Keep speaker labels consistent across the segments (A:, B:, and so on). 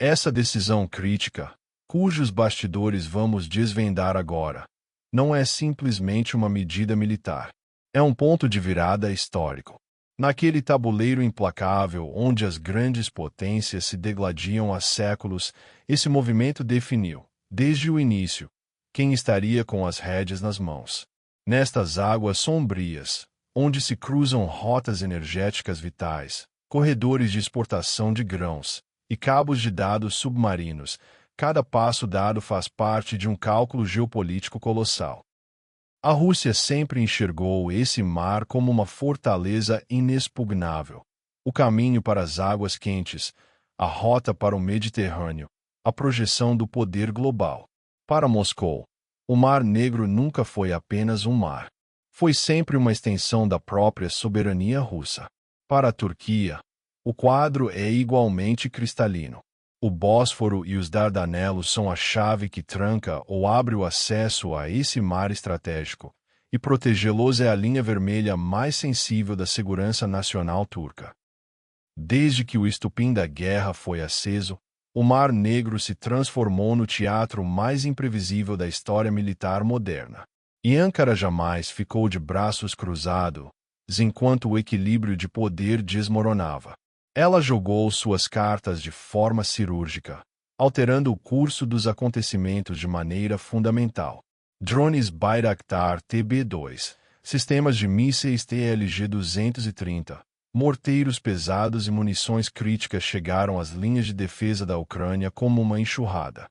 A: Essa decisão crítica, cujos bastidores vamos desvendar agora, não é simplesmente uma medida militar. É um ponto de virada histórico. Naquele tabuleiro implacável onde as grandes potências se degladiam há séculos, esse movimento definiu, desde o início, quem estaria com as rédeas nas mãos. Nestas águas sombrias, onde se cruzam rotas energéticas vitais, corredores de exportação de grãos e cabos de dados submarinos, cada passo dado faz parte de um cálculo geopolítico colossal. A Rússia sempre enxergou esse mar como uma fortaleza inexpugnável, o caminho para as águas quentes, a rota para o Mediterrâneo, a projeção do poder global. Para Moscou, o Mar Negro nunca foi apenas um mar. Foi sempre uma extensão da própria soberania russa. Para a Turquia, o quadro é igualmente cristalino. O Bósforo e os Dardanelos são a chave que tranca ou abre o acesso a esse mar estratégico, e protegê-los é a linha vermelha mais sensível da segurança nacional turca. Desde que o estupim da guerra foi aceso, o Mar Negro se transformou no teatro mais imprevisível da história militar moderna. E Ankara jamais ficou de braços cruzados, enquanto o equilíbrio de poder desmoronava. Ela jogou suas cartas de forma cirúrgica, alterando o curso dos acontecimentos de maneira fundamental. Drones Bayraktar TB2, sistemas de mísseis TLG-230, morteiros pesados e munições críticas chegaram às linhas de defesa da Ucrânia como uma enxurrada.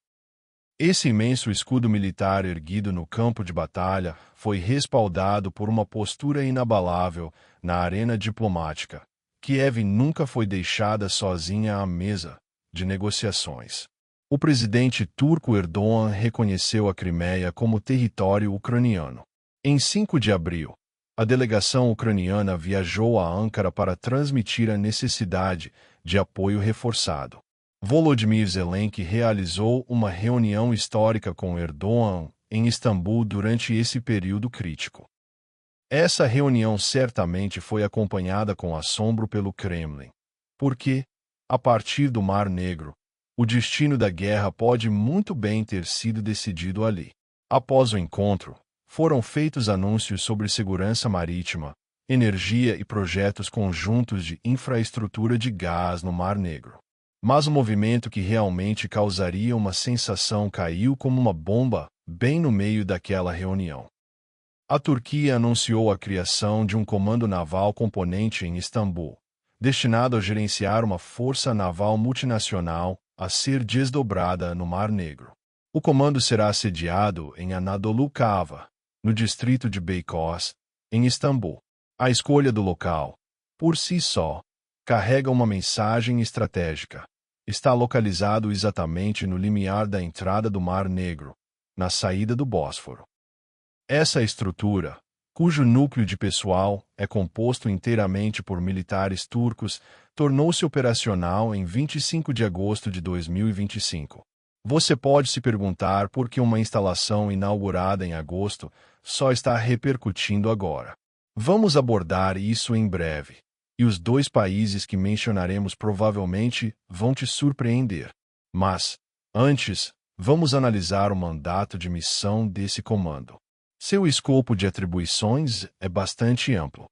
A: Esse imenso escudo militar erguido no campo de batalha foi respaldado por uma postura inabalável na arena diplomática. Kiev nunca foi deixada sozinha à mesa de negociações. O presidente turco Erdogan reconheceu a Crimeia como território ucraniano. Em 5 de abril, a delegação ucraniana viajou a Ankara para transmitir a necessidade de apoio reforçado. Volodymyr Zelensky realizou uma reunião histórica com Erdogan em Istambul durante esse período crítico. Essa reunião certamente foi acompanhada com assombro pelo Kremlin, porque, a partir do Mar Negro, o destino da guerra pode muito bem ter sido decidido ali. Após o encontro, foram feitos anúncios sobre segurança marítima, energia e projetos conjuntos de infraestrutura de gás no Mar Negro. Mas o movimento que realmente causaria uma sensação caiu como uma bomba bem no meio daquela reunião. A Turquia anunciou a criação de um comando naval componente em Istambul, destinado a gerenciar uma força naval multinacional a ser desdobrada no Mar Negro. O comando será sediado em Anadolu-Kava, no distrito de Beykoz, em Istambul. A escolha do local, por si só, carrega uma mensagem estratégica. Está localizado exatamente no limiar da entrada do Mar Negro, na saída do Bósforo. Essa estrutura, cujo núcleo de pessoal é composto inteiramente por militares turcos, tornou-se operacional em 25 de agosto de 2025. Você pode se perguntar por que uma instalação inaugurada em agosto só está repercutindo agora. Vamos abordar isso em breve, e os 2 países que mencionaremos provavelmente vão te surpreender. Mas, antes, vamos analisar o mandato de missão desse comando. Seu escopo de atribuições é bastante amplo.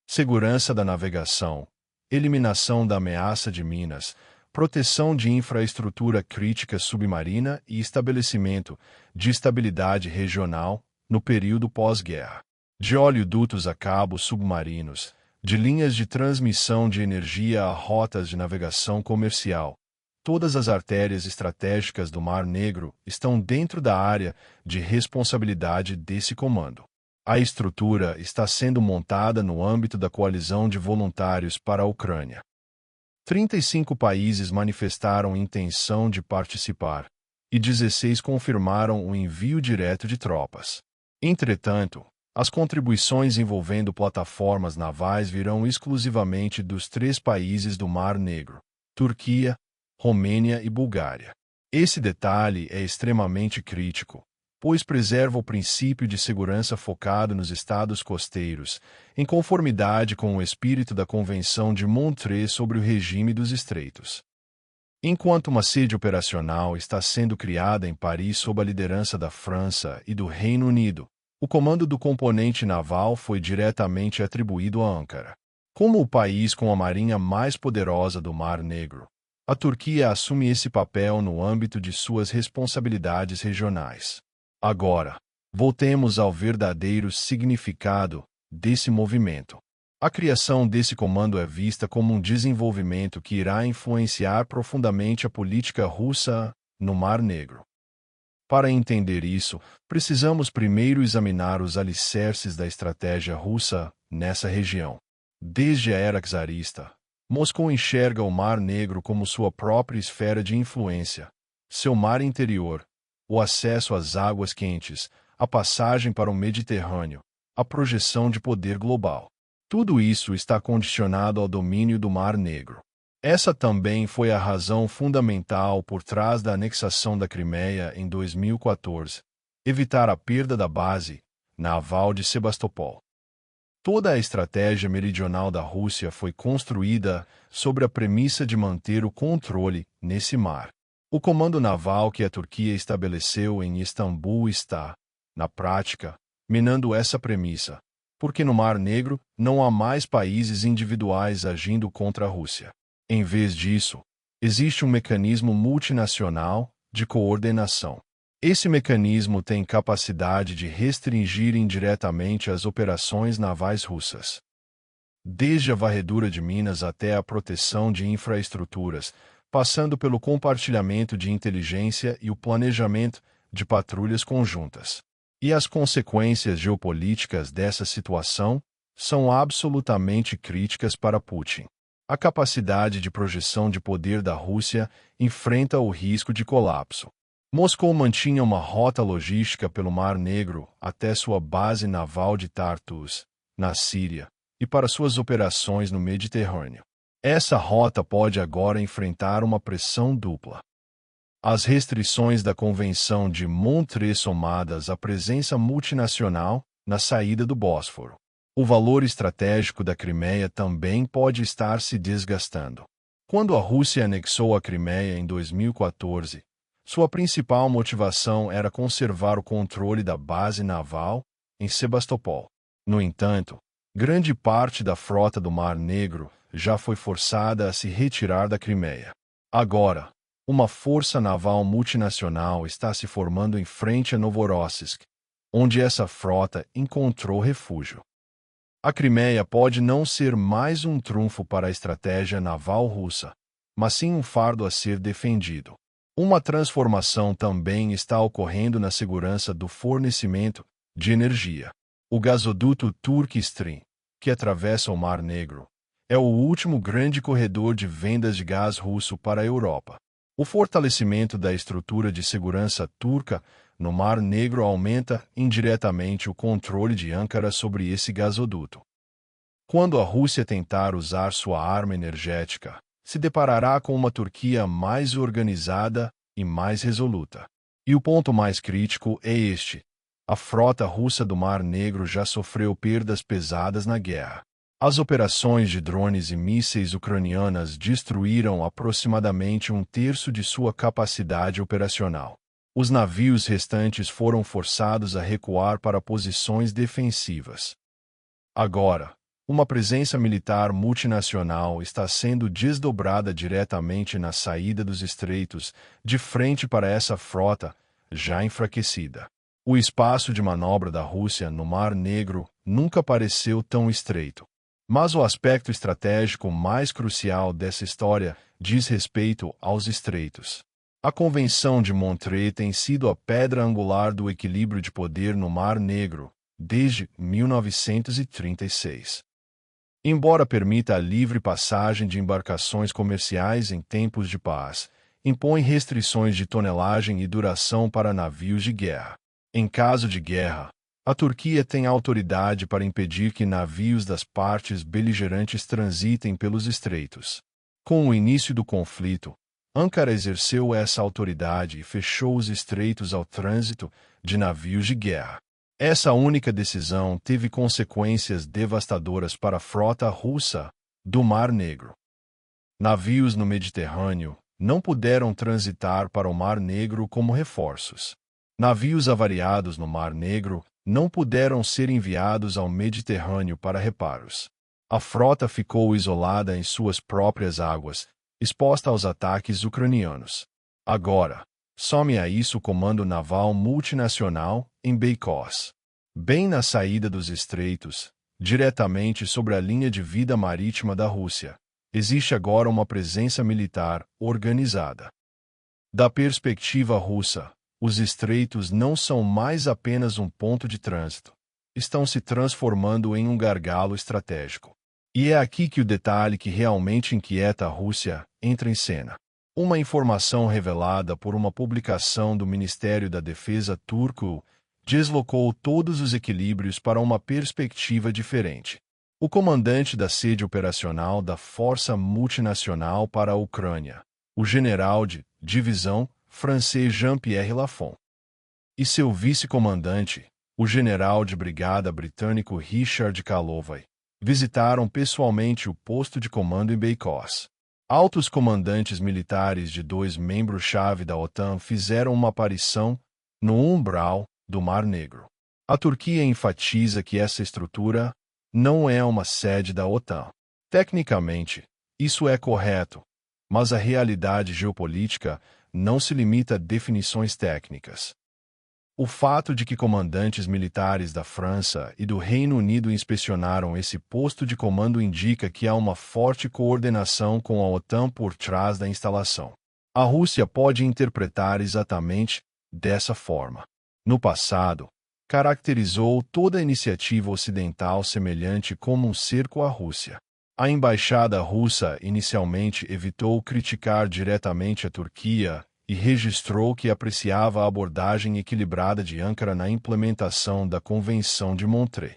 A: Segurança da navegação, eliminação da ameaça de minas, proteção de infraestrutura crítica submarina e estabelecimento de estabilidade regional no período pós-guerra. De oleodutos a cabos submarinos, de linhas de transmissão de energia a rotas de navegação comercial, todas as artérias estratégicas do Mar Negro estão dentro da área de responsabilidade desse comando. A estrutura está sendo montada no âmbito da coalizão de voluntários para a Ucrânia. 35 países manifestaram intenção de participar, e 16 confirmaram o envio direto de tropas. Entretanto, as contribuições envolvendo plataformas navais virão exclusivamente dos 3 países do Mar Negro: Turquia, Romênia e Bulgária. Esse detalhe é extremamente crítico, pois preserva o princípio de segurança focado nos estados costeiros, em conformidade com o espírito da Convenção de Montreux sobre o regime dos estreitos. Enquanto uma sede operacional está sendo criada em Paris sob a liderança da França e do Reino Unido, o comando do componente naval foi diretamente atribuído a Ankara. Como o país com a marinha mais poderosa do Mar Negro, a Turquia assume esse papel no âmbito de suas responsabilidades regionais. Agora, voltemos ao verdadeiro significado desse movimento. A criação desse comando é vista como um desenvolvimento que irá influenciar profundamente a política russa no Mar Negro. Para entender isso, precisamos primeiro examinar os alicerces da estratégia russa nessa região. Desde a era czarista, Moscou enxerga o Mar Negro como sua própria esfera de influência, seu mar interior, o acesso às águas quentes, a passagem para o Mediterrâneo, a projeção de poder global. Tudo isso está condicionado ao domínio do Mar Negro. Essa também foi a razão fundamental por trás da anexação da Crimeia em 2014, evitar a perda da base naval de Sebastopol. Toda a estratégia meridional da Rússia foi construída sobre a premissa de manter o controle nesse mar. O comando naval que a Turquia estabeleceu em Istambul está, na prática, minando essa premissa, porque no Mar Negro não há mais países individuais agindo contra a Rússia. Em vez disso, existe um mecanismo multinacional de coordenação. Esse mecanismo tem capacidade de restringir indiretamente as operações navais russas. Desde a varredura de minas até a proteção de infraestruturas, passando pelo compartilhamento de inteligência e o planejamento de patrulhas conjuntas. E as consequências geopolíticas dessa situação são absolutamente críticas para Putin. A capacidade de projeção de poder da Rússia enfrenta o risco de colapso. Moscou mantinha uma rota logística pelo Mar Negro até sua base naval de Tartus, na Síria, e para suas operações no Mediterrâneo. Essa rota pode agora enfrentar uma pressão dupla. As restrições da Convenção de Montreux somadas à presença multinacional na saída do Bósforo. O valor estratégico da Crimeia também pode estar se desgastando. Quando a Rússia anexou a Crimeia em 2014, sua principal motivação era conservar o controle da base naval em Sebastopol. No entanto, grande parte da frota do Mar Negro já foi forçada a se retirar da Crimeia. Agora, uma força naval multinacional está se formando em frente a Novorossiysk, onde essa frota encontrou refúgio. A Crimeia pode não ser mais um trunfo para a estratégia naval russa, mas sim um fardo a ser defendido. Uma transformação também está ocorrendo na segurança do fornecimento de energia. O gasoduto Turk Stream, que atravessa o Mar Negro, é o último grande corredor de vendas de gás russo para a Europa. O fortalecimento da estrutura de segurança turca no Mar Negro aumenta indiretamente o controle de Ankara sobre esse gasoduto. Quando a Rússia tentar usar sua arma energética, se deparará com uma Turquia mais organizada e mais resoluta. E o ponto mais crítico é este: a frota russa do Mar Negro já sofreu perdas pesadas na guerra. As operações de drones e mísseis ucranianas destruíram aproximadamente um terço de sua capacidade operacional. Os navios restantes foram forçados a recuar para posições defensivas. Agora, uma presença militar multinacional está sendo desdobrada diretamente na saída dos estreitos, de frente para essa frota, já enfraquecida. O espaço de manobra da Rússia no Mar Negro nunca pareceu tão estreito. Mas o aspecto estratégico mais crucial dessa história diz respeito aos estreitos. A Convenção de Montreux tem sido a pedra angular do equilíbrio de poder no Mar Negro desde 1936. Embora permita a livre passagem de embarcações comerciais em tempos de paz, impõe restrições de tonelagem e duração para navios de guerra. Em caso de guerra, a Turquia tem autoridade para impedir que navios das partes beligerantes transitem pelos estreitos. Com o início do conflito, Ankara exerceu essa autoridade e fechou os estreitos ao trânsito de navios de guerra. Essa única decisão teve consequências devastadoras para a frota russa do Mar Negro. Navios no Mediterrâneo não puderam transitar para o Mar Negro como reforços. Navios avariados no Mar Negro não puderam ser enviados ao Mediterrâneo para reparos. A frota ficou isolada em suas próprias águas, exposta aos ataques ucranianos. Agora, some a isso o Comando Naval Multinacional em Beykoz. Bem na saída dos estreitos, diretamente sobre a linha de vida marítima da Rússia, existe agora uma presença militar organizada. Da perspectiva russa, os estreitos não são mais apenas um ponto de trânsito. Estão se transformando em um gargalo estratégico. E é aqui que o detalhe que realmente inquieta a Rússia entra em cena. Uma informação revelada por uma publicação do Ministério da Defesa turco deslocou todos os equilíbrios para uma perspectiva diferente. O comandante da sede operacional da Força Multinacional para a Ucrânia, o general de divisão francês Jean-Pierre Lafon, e seu vice-comandante, o general de brigada britânico Richard Calovay, visitaram pessoalmente o posto de comando em Beykoz. Altos comandantes militares de 2 membros-chave da OTAN fizeram uma aparição no umbral do Mar Negro. A Turquia enfatiza que essa estrutura não é uma sede da OTAN. Tecnicamente, isso é correto, mas a realidade geopolítica não se limita a definições técnicas. O fato de que comandantes militares da França e do Reino Unido inspecionaram esse posto de comando indica que há uma forte coordenação com a OTAN por trás da instalação. A Rússia pode interpretar exatamente dessa forma. No passado, caracterizou toda a iniciativa ocidental semelhante como um cerco à Rússia. A embaixada russa inicialmente evitou criticar diretamente a Turquia e registrou que apreciava a abordagem equilibrada de Ankara na implementação da Convenção de Montreux.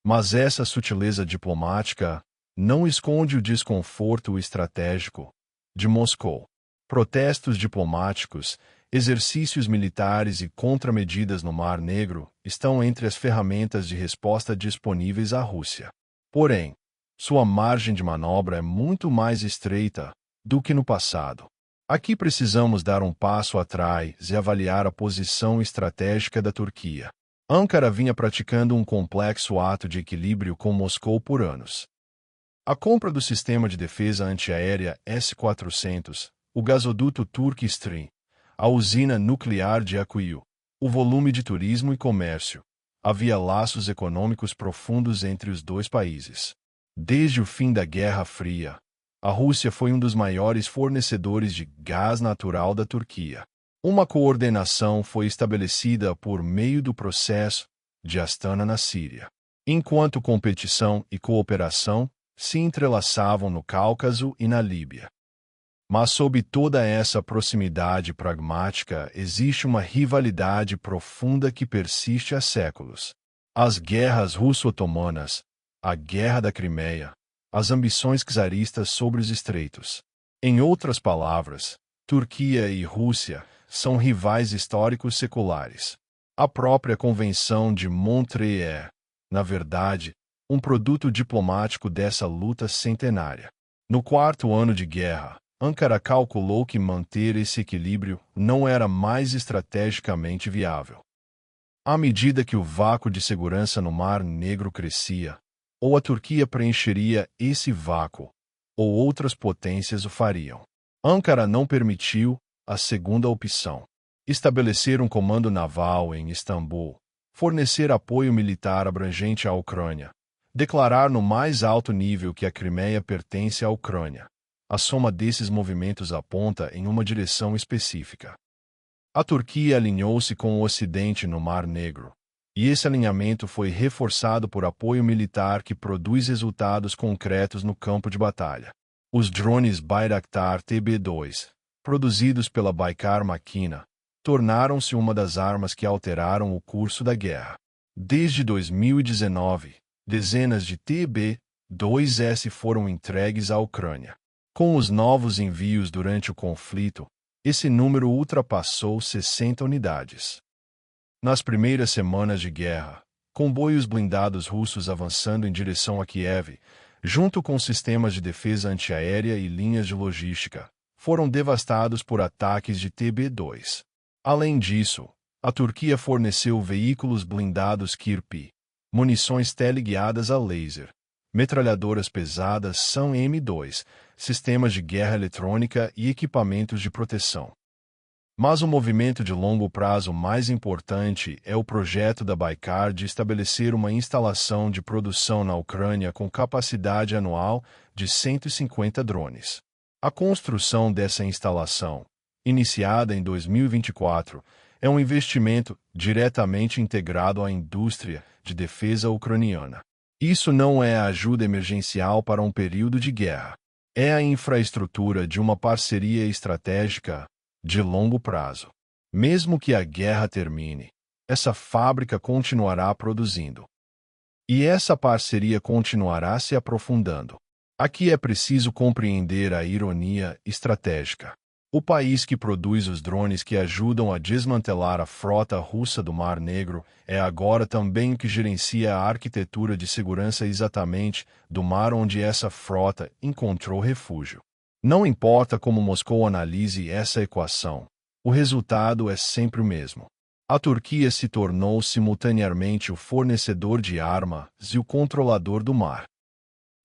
A: Mas essa sutileza diplomática não esconde o desconforto estratégico de Moscou. Protestos diplomáticos, exercícios militares e contramedidas no Mar Negro estão entre as ferramentas de resposta disponíveis à Rússia. Porém, sua margem de manobra é muito mais estreita do que no passado. Aqui precisamos dar um passo atrás e avaliar a posição estratégica da Turquia. Ankara vinha praticando um complexo ato de equilíbrio com Moscou por anos. A compra do sistema de defesa antiaérea S-400, o gasoduto Turk Stream, a usina nuclear de Akuyu, o volume de turismo e comércio. Havia laços econômicos profundos entre os dois países. Desde o fim da Guerra Fria, a Rússia foi um dos maiores fornecedores de gás natural da Turquia. Uma coordenação foi estabelecida por meio do processo de Astana na Síria, enquanto competição e cooperação se entrelaçavam no Cáucaso e na Líbia. Mas sob toda essa proximidade pragmática existe uma rivalidade profunda que persiste há séculos. As guerras russo-otomanas, a Guerra da Crimeia, as ambições czaristas sobre os estreitos. Em outras palavras, Turquia e Rússia são rivais históricos seculares. A própria Convenção de Montreux é, na verdade, um produto diplomático dessa luta centenária. No 4º ano de guerra, Ankara calculou que manter esse equilíbrio não era mais estrategicamente viável. À medida que o vácuo de segurança no Mar Negro crescia, ou a Turquia preencheria esse vácuo, ou outras potências o fariam. Ankara não permitiu a segunda opção. Estabelecer um comando naval em Istambul, fornecer apoio militar abrangente à Ucrânia, declarar no mais alto nível que a Crimeia pertence à Ucrânia. A soma desses movimentos aponta em uma direção específica. A Turquia alinhou-se com o Ocidente no Mar Negro, e esse alinhamento foi reforçado por apoio militar que produz resultados concretos no campo de batalha. Os drones Bayraktar TB2, produzidos pela Baykar Makina, tornaram-se uma das armas que alteraram o curso da guerra. Desde 2019, dezenas de TB2S foram entregues à Ucrânia. Com os novos envios durante o conflito, esse número ultrapassou 60 unidades. Nas primeiras semanas de guerra, comboios blindados russos avançando em direção a Kiev, junto com sistemas de defesa antiaérea e linhas de logística, foram devastados por ataques de TB2. Além disso, a Turquia forneceu veículos blindados Kirpi, munições teleguiadas a laser, metralhadoras pesadas SAM M2, sistemas de guerra eletrônica e equipamentos de proteção. Mas o movimento de longo prazo mais importante é o projeto da Baykar de estabelecer uma instalação de produção na Ucrânia com capacidade anual de 150 drones. A construção dessa instalação, iniciada em 2024, é um investimento diretamente integrado à indústria de defesa ucraniana. Isso não é a ajuda emergencial para um período de guerra. É a infraestrutura de uma parceria estratégica de longo prazo. Mesmo que a guerra termine, essa fábrica continuará produzindo. E essa parceria continuará se aprofundando. Aqui é preciso compreender a ironia estratégica. O país que produz os drones que ajudam a desmantelar a frota russa do Mar Negro é agora também o que gerencia a arquitetura de segurança exatamente do mar onde essa frota encontrou refúgio. Não importa como Moscou analise essa equação, o resultado é sempre o mesmo. A Turquia se tornou simultaneamente o fornecedor de armas e o controlador do mar.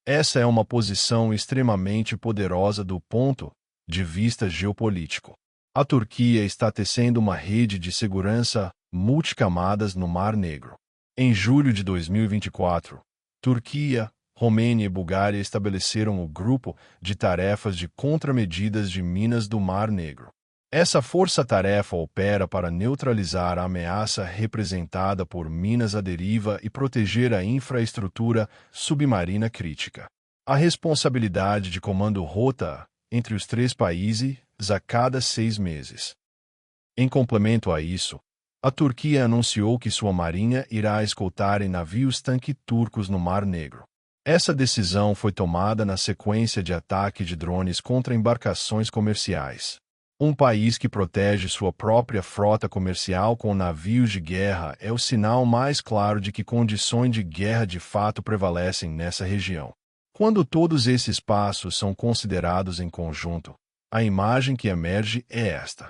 A: Essa é uma posição extremamente poderosa do ponto de vista geopolítico. A Turquia está tecendo uma rede de segurança multicamadas no Mar Negro. Em julho de 2024, Turquia, Romênia e Bulgária estabeleceram o Grupo de Tarefas de Contramedidas de Minas do Mar Negro. Essa força-tarefa opera para neutralizar a ameaça representada por minas à deriva e proteger a infraestrutura submarina crítica. A responsabilidade de comando rota entre os três países a cada 6 meses. Em complemento a isso, a Turquia anunciou que sua marinha irá escoltar em navios-tanque turcos no Mar Negro. Essa decisão foi tomada na sequência de ataque de drones contra embarcações comerciais. Um país que protege sua própria frota comercial com navios de guerra é o sinal mais claro de que condições de guerra de fato prevalecem nessa região. Quando todos esses passos são considerados em conjunto, a imagem que emerge é esta.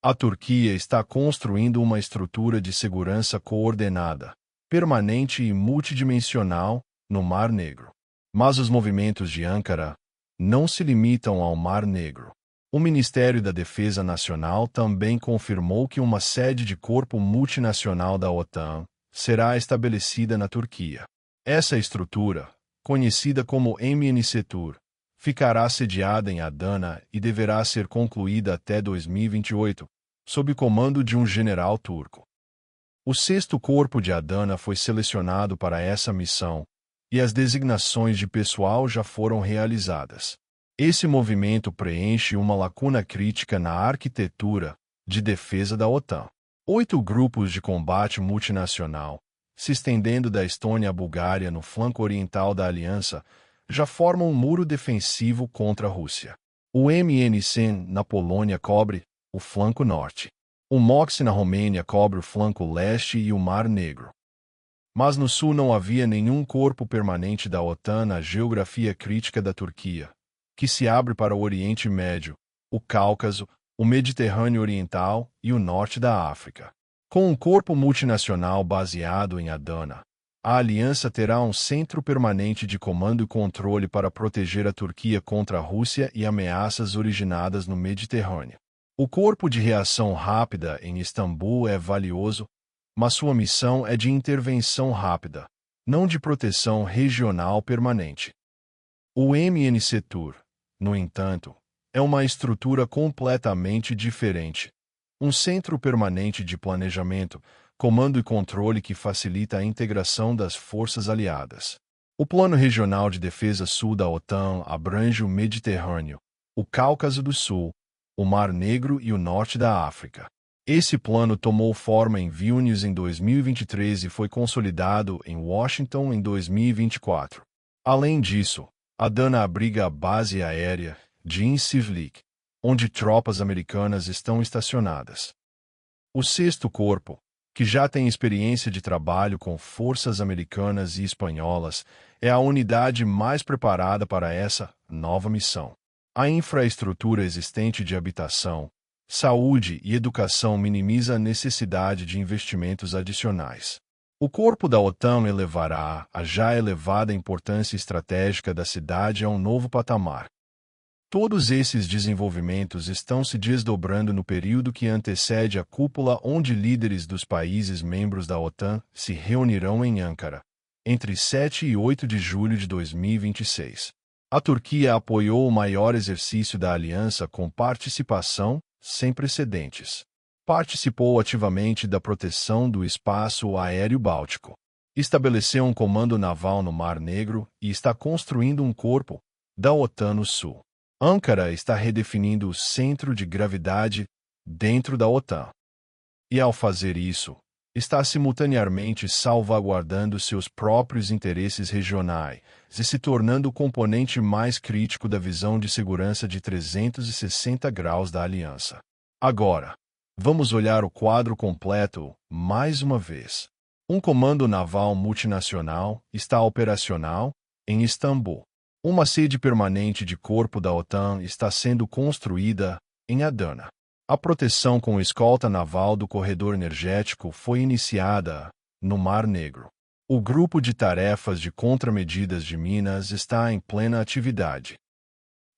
A: A Turquia está construindo uma estrutura de segurança coordenada, permanente e multidimensional no Mar Negro. Mas os movimentos de Ankara não se limitam ao Mar Negro. O Ministério da Defesa Nacional também confirmou que uma sede de corpo multinacional da OTAN será estabelecida na Turquia. Essa estrutura, conhecida como MNCTUR, ficará sediada em Adana e deverá ser concluída até 2028, sob comando de um general turco. O 6º Corpo de Adana foi selecionado para essa missão, e as designações de pessoal já foram realizadas. Esse movimento preenche uma lacuna crítica na arquitetura de defesa da OTAN. 8 grupos de combate multinacional, se estendendo da Estônia à Bulgária no flanco oriental da aliança, já formam um muro defensivo contra a Rússia. O MNC na Polônia cobre o flanco norte. O MOX na Romênia cobre o flanco leste e o Mar Negro. Mas no sul não havia nenhum corpo permanente da OTAN na geografia crítica da Turquia, que se abre para o Oriente Médio, o Cáucaso, o Mediterrâneo Oriental e o norte da África. Com um corpo multinacional baseado em Adana, a aliança terá um centro permanente de comando e controle para proteger a Turquia contra a Rússia e ameaças originadas no Mediterrâneo. O corpo de reação rápida em Istambul é valioso, mas sua missão é de intervenção rápida, não de proteção regional permanente. O MNCTUR, no entanto, é uma estrutura completamente diferente. Um centro permanente de planejamento, comando e controle que facilita a integração das forças aliadas. O Plano Regional de Defesa Sul da OTAN abrange o Mediterrâneo, o Cáucaso do Sul, o Mar Negro e o norte da África. Esse plano tomou forma em Vilnius em 2023 e foi consolidado em Washington em 2024. Além disso, Adana abriga a base aérea de Incivlik, onde tropas americanas estão estacionadas. O 6º Corpo, que já tem experiência de trabalho com forças americanas e espanholas, é a unidade mais preparada para essa nova missão. A infraestrutura existente de habitação, saúde e educação minimiza a necessidade de investimentos adicionais. O corpo da OTAN elevará a já elevada importância estratégica da cidade a um novo patamar. Todos esses desenvolvimentos estão se desdobrando no período que antecede a cúpula onde líderes dos países membros da OTAN se reunirão em Ankara, entre 7 e 8 de julho de 2026. A Turquia apoiou o maior exercício da aliança com participação sem precedentes. Participou ativamente da proteção do espaço aéreo báltico. Estabeleceu um comando naval no Mar Negro e está construindo um corpo da OTAN no sul. Ankara está redefinindo o centro de gravidade dentro da OTAN. E ao fazer isso, está simultaneamente salvaguardando seus próprios interesses regionais e se tornando o componente mais crítico da visão de segurança de 360 graus da aliança. Agora, vamos olhar o quadro completo mais uma vez. Um comando naval multinacional está operacional em Istambul. Uma sede permanente de corpo da OTAN está sendo construída em Adana. A proteção com escolta naval do corredor energético foi iniciada no Mar Negro. O grupo de tarefas de contramedidas de Minas está em plena atividade.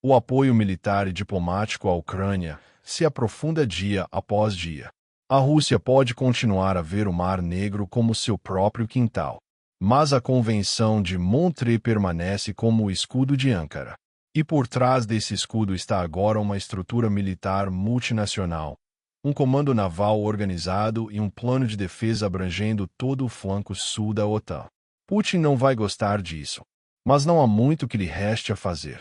A: O apoio militar e diplomático à Ucrânia se aprofunda dia após dia. A Rússia pode continuar a ver o Mar Negro como seu próprio quintal. Mas a Convenção de Montreux permanece como o escudo de Ankara. E por trás desse escudo está agora uma estrutura militar multinacional, um comando naval organizado e um plano de defesa abrangendo todo o flanco sul da OTAN. Putin não vai gostar disso. Mas não há muito que lhe reste a fazer.